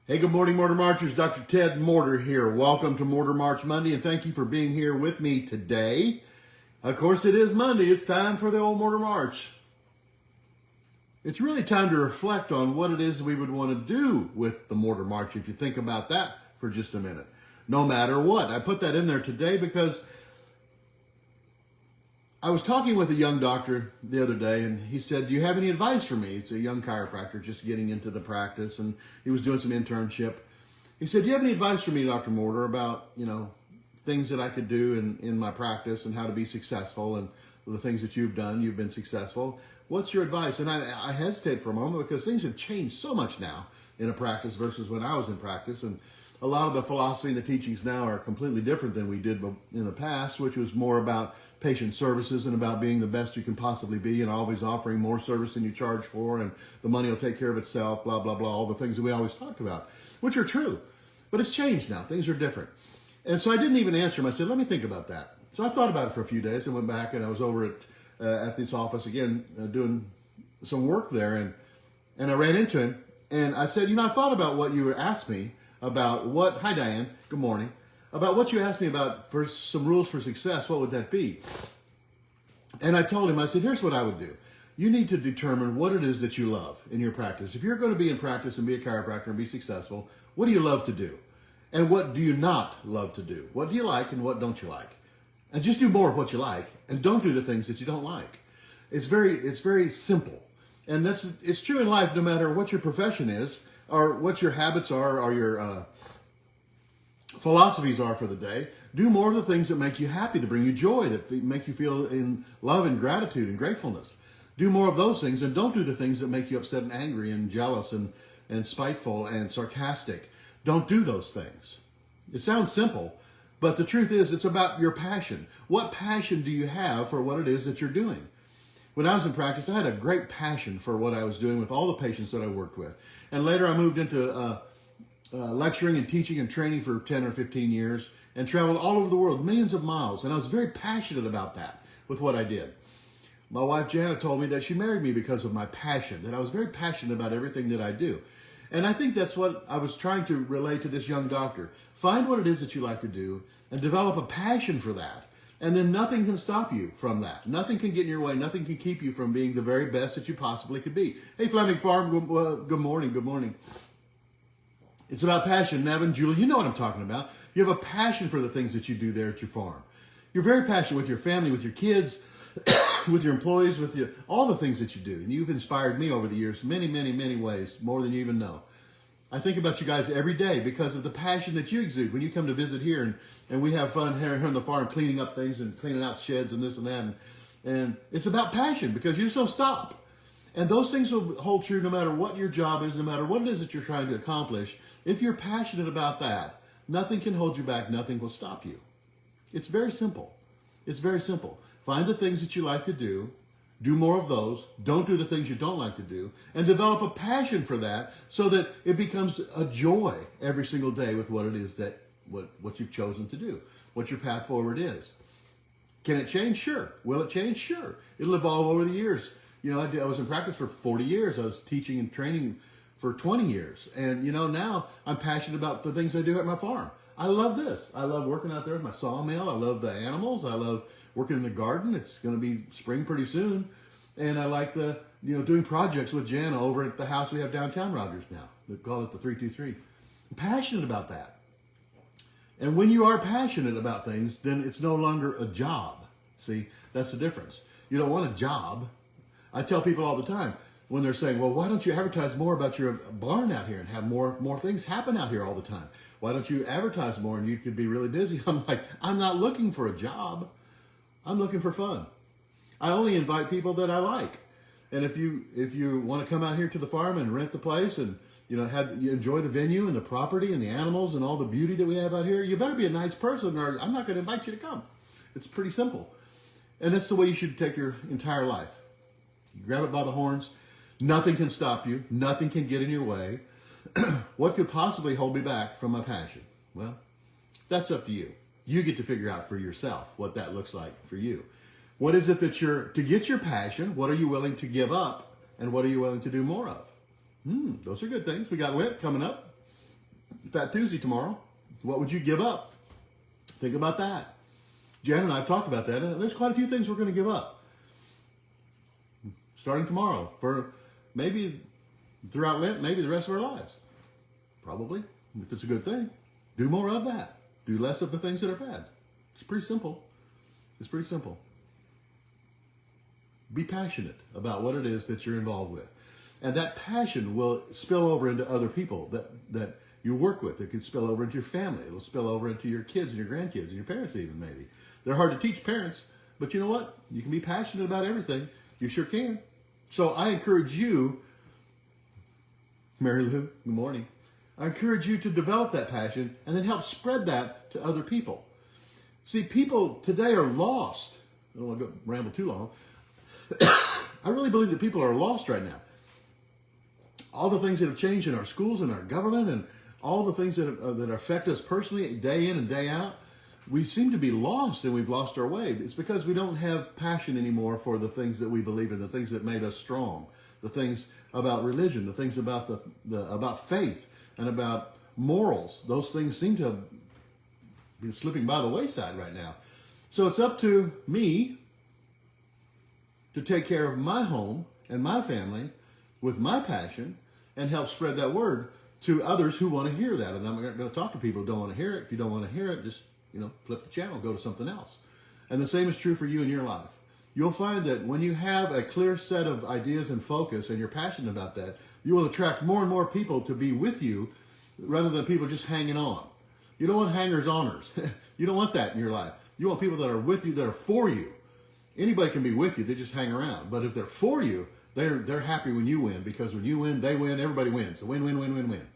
Hey, good morning, Morter Marchers. Dr. Ted Morter here. Welcome to Morter March Monday, and thank you for being here with me today. Of course, it is Monday. It's time for the old Morter March. It's really time to reflect on what it is we would want to do with the Morter March, if you think about that for just a minute. No matter what. I put that in there today because I was talking with a young doctor the other day, and he said, do you have any advice for me? It's a young chiropractor just getting into the practice, and he was doing some internship. He said, do you have any advice for me, Dr. Morter, about, things that I could do in my practice and how to be successful, and the things that you've done, you've been successful. What's your advice? And I hesitate for a moment because things have changed so much now in a practice versus when I was in practice. And a lot of the philosophy and the teachings now are completely different than we did in the past, which was more about patient services and about being the best you can possibly be and always offering more service than you charge for, and the money will take care of itself, blah, blah, blah, all the things that we always talked about, which are true. But it's changed now. Things are different. And so I didn't even answer him. I said, let me think about that. So I thought about it for a few days and went back, and I was over at this office again doing some work there, and I ran into him, and I said, I thought about what you asked me about hi Diane, good morning, about what you asked me about for some rules for success. What would that be? And I told him, I said, here's what I would do. You need to determine what it is that you love in your practice. If you're going to be in practice and be a chiropractor and be successful, what do you love to do? And what do you not love to do? What do you like and what don't you like? And just do more of what you like, and don't do the things that you don't like. It's very simple. And it's true in life, no matter what your profession is, or what your habits are, or your philosophies are for the day. Do more of the things that make you happy, that bring you joy, that make you feel in love and gratitude and gratefulness. Do more of those things, and don't do the things that make you upset and angry and jealous and spiteful and sarcastic. Don't do those things. It sounds simple, but the truth is it's about your passion. What passion do you have for what it is that you're doing? When I was in practice, I had a great passion for what I was doing with all the patients that I worked with. And later I moved into lecturing and teaching and training for 10 or 15 years and traveled all over the world, millions of miles. And I was very passionate about that with what I did. My wife, Janet, told me that she married me because of my passion, that I was very passionate about everything that I do. And I think that's what I was trying to relay to this young doctor. Find what it is that you like to do and develop a passion for that. And then nothing can stop you from that. Nothing can get in your way. Nothing can keep you from being the very best that you possibly could be. Hey, Fleming Farm, good morning. Good morning. It's about passion. Nevin, Julie, you know what I'm talking about. You have a passion for the things that you do there at your farm. You're very passionate with your family, with your kids, with your employees, all the things that you do. And you've inspired me over the years, many, many, many ways, more than you even know. I think about you guys every day because of the passion that you exude when you come to visit here, and we have fun here on the farm cleaning up things and cleaning out sheds and this and that. And it's about passion because you just don't stop. And those things will hold true no matter what your job is, no matter what it is that you're trying to accomplish. If you're passionate about that, nothing can hold you back. Nothing will stop you. It's very simple. It's very simple. Find the things that you like to do. Do more of those. Don't do the things you don't like to do. And develop a passion for that so that it becomes a joy every single day with what it is that what you've chosen to do, what your path forward is. Can it change? Sure. Will it change? Sure. It'll evolve over the years. I was in practice for 40 years. I was teaching and training for 20 years. And, now I'm passionate about the things I do at my farm. I love this. I love working out there with my sawmill. I love the animals. I love working in the garden. It's going to be spring pretty soon. And I like doing projects with Jana over at the house we have downtown Rogers now. We call it the 323. I'm passionate about that. And when you are passionate about things, then it's no longer a job. See, that's the difference. You don't want a job. I tell people all the time when they're saying, well, why don't you advertise more about your barn out here and have more things happen out here all the time? Why don't you advertise more and you could be really busy? I'm like, I'm not looking for a job. I'm looking for fun. I only invite people that I like. And if you want to come out here to the farm and rent the place and you enjoy the venue and the property and the animals and all the beauty that we have out here, you better be a nice person or I'm not going to invite you to come. It's pretty simple. And that's the way you should take your entire life. You grab it by the horns. Nothing can stop you. Nothing can get in your way. What could possibly hold me back from my passion? Well, that's up to you. You get to figure out for yourself what that looks like for you. What is it that to get your passion, what are you willing to give up? And what are you willing to do more of? Those are good things. We got Lent coming up. Fat Tuesday tomorrow. What would you give up? Think about that. Jen and I have talked about that, and there's quite a few things we're going to give up. Starting tomorrow, for maybe throughout Lent, maybe the rest of our lives. Probably, if it's a good thing. Do more of that. Do less of the things that are bad. It's pretty simple. It's pretty simple. Be passionate about what it is that you're involved with. And that passion will spill over into other people that you work with. It could spill over into your family. It'll spill over into your kids and your grandkids and your parents even maybe. They're hard to teach parents, but you know what? You can be passionate about everything. You sure can. So I encourage you, Mary Lou, good morning. I encourage you to develop that passion and then help spread that to other people. See, people today are lost. I don't want to ramble too long. I really believe that people are lost right now. All the things that have changed in our schools and our government and all the things that affect us personally day in and day out, we seem to be lost and we've lost our way. It's because we don't have passion anymore for the things that we believe in, the things that made us strong, the things about religion, the things about about faith and about morals. Those things seem to be slipping by the wayside right now. So it's up to me to take care of my home and my family with my passion and help spread that word to others who want to hear that. And I'm not going to talk to people who don't want to hear it. If you don't want to hear it, just, flip the channel, go to something else. And the same is true for you in your life. You'll find that when you have a clear set of ideas and focus and you're passionate about that, you will attract more and more people to be with you rather than people just hanging on. You don't want hangers-oners. You don't want that in your life. You want people that are with you, that are for you. Anybody can be with you, they just hang around. But if they're for you, they're happy when you win, because when you win, they win, everybody wins. So win, win, win, win, win.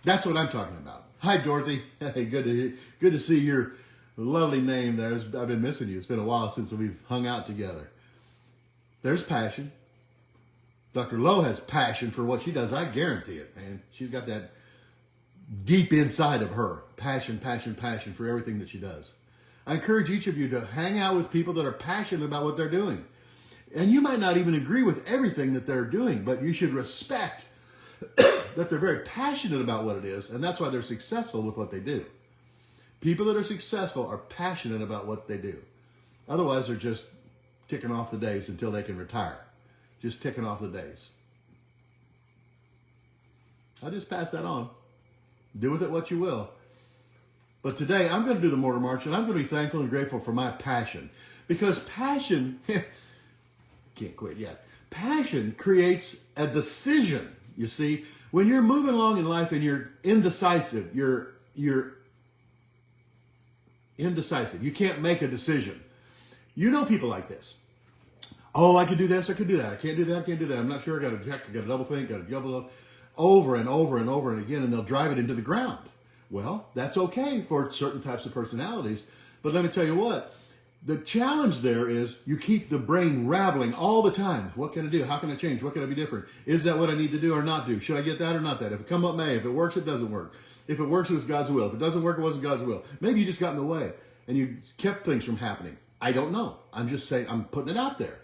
That's what I'm talking about. Hi, Dorothy. Hey, good to see your lovely name there. I've been missing you. It's been a while since we've hung out together. There's passion. Dr. Lowe has passion for what she does. I guarantee it, man. She's got that deep inside of her. Passion, passion, passion for everything that she does. I encourage each of you to hang out with people that are passionate about what they're doing. And you might not even agree with everything that they're doing, but you should respect that they're very passionate about what it is, and that's why they're successful with what they do. People that are successful are passionate about what they do. Otherwise, they're just ticking off the days until they can retire. Just ticking off the days. I'll just pass that on. Do with it what you will. But today, I'm going to do the Morter March, and I'm going to be thankful and grateful for my passion. Because passion, can't quit yet. Passion creates a decision, you see. When you're moving along in life and you're indecisive, you're indecisive. You can't make a decision. You know people like this. Oh, I could do this, I could do that. I can't do that, I can't do that. I'm not sure, I got to double think, got to double over and over and over and again, and they'll drive it into the ground. Well, that's okay for certain types of personalities. But let me tell you what, the challenge there is you keep the brain rattling all the time. What can I do? How can I change? What can I be different? Is that what I need to do or not do? Should I get that or not that? If it come up, may. If it works, it doesn't work. If it works, it was God's will. If it doesn't work, it wasn't God's will. Maybe you just got in the way and you kept things from happening. I don't know. I'm just saying, I'm putting it out there.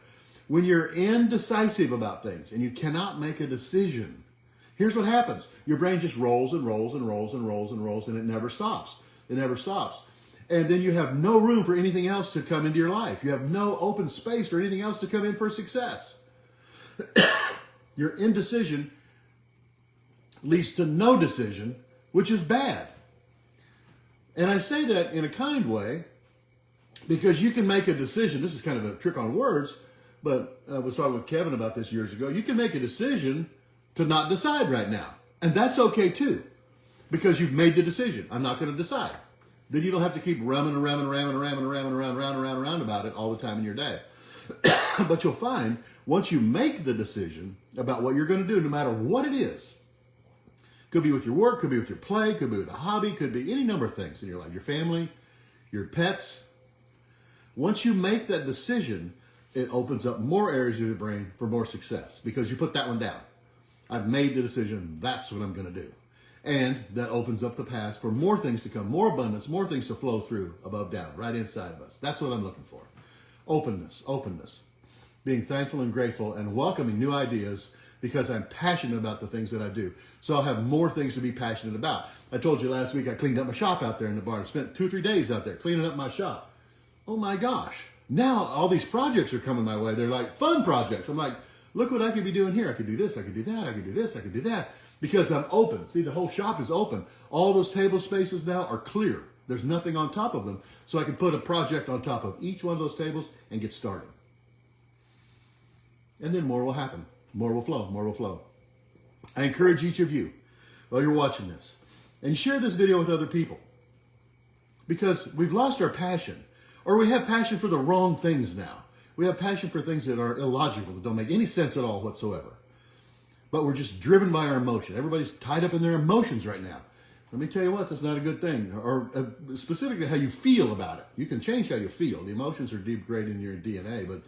When you're indecisive about things and you cannot make a decision, here's what happens. Your brain just rolls and rolls and rolls and rolls and rolls, and it never stops. It never stops. And then you have no room for anything else to come into your life. You have no open space for anything else to come in for success. Your indecision leads to no decision, which is bad. And I say that in a kind way because you can make a decision. This is kind of a trick on words, but I was talking with Kevin about this years ago. You can make a decision to not decide right now. And that's okay too, because you've made the decision. I'm not going to decide. Then you don't have to keep ramming around about it all the time in your day. But you'll find once you make the decision about what you're going to do, no matter what it is, could be with your work, could be with your play, could be with a hobby, could be any number of things in your life, your family, your pets. Once you make that decision, it opens up more areas of your brain for more success because you put that one down. I've made the decision, that's what I'm going to do. And that opens up the path for more things to come, more abundance, more things to flow through, above, down, right inside of us. That's what I'm looking for. Openness. Being thankful and grateful and welcoming new ideas because I'm passionate about the things that I do. So I'll have more things to be passionate about. I told you last week I cleaned up my shop out there in the barn. Spent 2 or 3 days out there cleaning up my shop. Oh my gosh. Now all these projects are coming my way. They're like fun projects. I'm like, look what I could be doing here. I could do this, I could do that, I could do this, I could do that. Because I'm open. See, the whole shop is open. All those table spaces now are clear. There's nothing on top of them. So I can put a project on top of each one of those tables and get started. And then more will happen. More will flow. More will flow. I encourage each of you, while you're watching this, and share this video with other people. Because we've lost our passion. Or we have passion for the wrong things now. We have passion for things that are illogical, that don't make any sense at all whatsoever. But we're just driven by our emotion. Everybody's tied up in their emotions right now. Let me tell you what, that's not a good thing. Or specifically how you feel about it. You can change how you feel. The emotions are deep ingrained in your DNA, but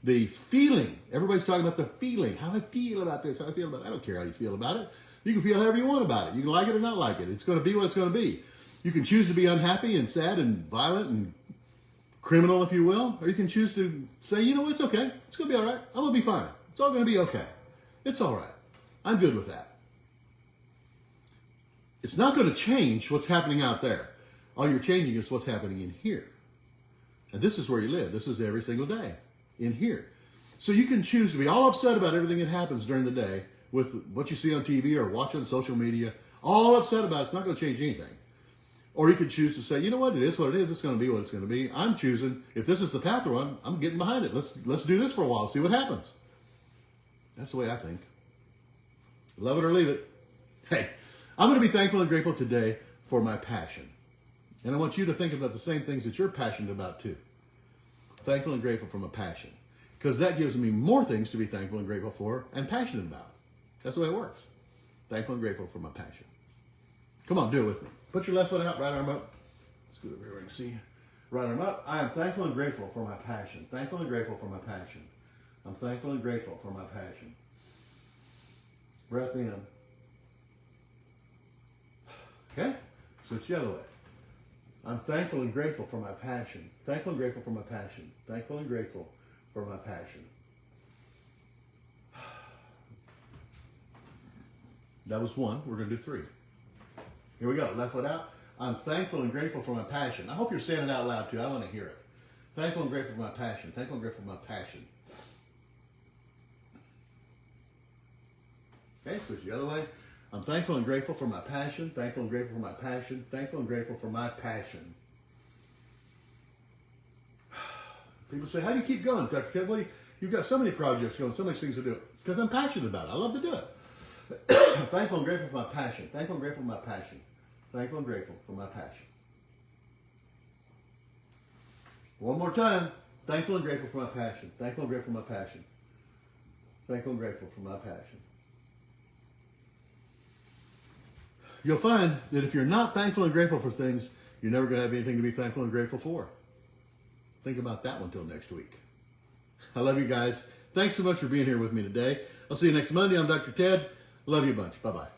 the feeling, everybody's talking about the feeling. How I feel about this, how I feel about it. I don't care how you feel about it. You can feel however you want about it. You can like it or not like it. It's going to be what it's going to be. You can choose to be unhappy and sad and violent and criminal, if you will. Or you can choose to say, you know what, it's okay. It's going to be all right. I'm going to be fine. It's all going to be okay. It's all right. I'm good with that. It's not going to change what's happening out there. All you're changing is what's happening in here. And this is where you live. This is every single day in here. So you can choose to be all upset about everything that happens during the day with what you see on TV or watch on social media. All upset about it. It's not going to change anything. Or you could choose to say, you know what, it is what it is. It's going to be what it's going to be. I'm choosing, if this is the path we're on, I'm getting behind it. Let's do this for a while. See what happens. That's the way I think. Love it or leave it. Hey, I'm going to be thankful and grateful today for my passion. And I want you to think about the same things that you're passionate about too. Thankful and grateful for my passion. Because that gives me more things to be thankful and grateful for and passionate about. That's the way it works. Thankful and grateful for my passion. Come on, do it with me. Put your left foot out, right arm up. Let's go over here where I can see. Right arm up. I am thankful and grateful for my passion. Thankful and grateful for my passion. I'm thankful and grateful for my passion. Breath in. Okay? Switch the other way. I'm thankful and grateful for my passion. Thankful and grateful for my passion. Thankful and grateful for my passion. That was 1. We're going to do 3. Here we go. Left foot out. I'm thankful and grateful for my passion. I hope you're saying it out loud too. I want to hear it. Thankful and grateful for my passion. Thankful and grateful for my passion. Okay, switch the other way. I'm thankful and grateful for my passion. Thankful and grateful for my passion. Thankful and grateful for my passion. People say, how do you keep going, Dr. Ted? You've got so many projects going, so many things to do. It's because I'm passionate about it. I love to do it. Thankful and grateful for my passion. Thankful and grateful for my passion. Thankful and grateful for my passion. One more time. Thankful and grateful for my passion. Thankful and grateful for my passion. Thankful and grateful for my passion. You'll find that if you're not thankful and grateful for things, you're never going to have anything to be thankful and grateful for. Think about that one till next week. I love you guys. Thanks so much for being here with me today. I'll see you next Monday. I'm Dr. Ted. Love you a bunch. Bye-bye.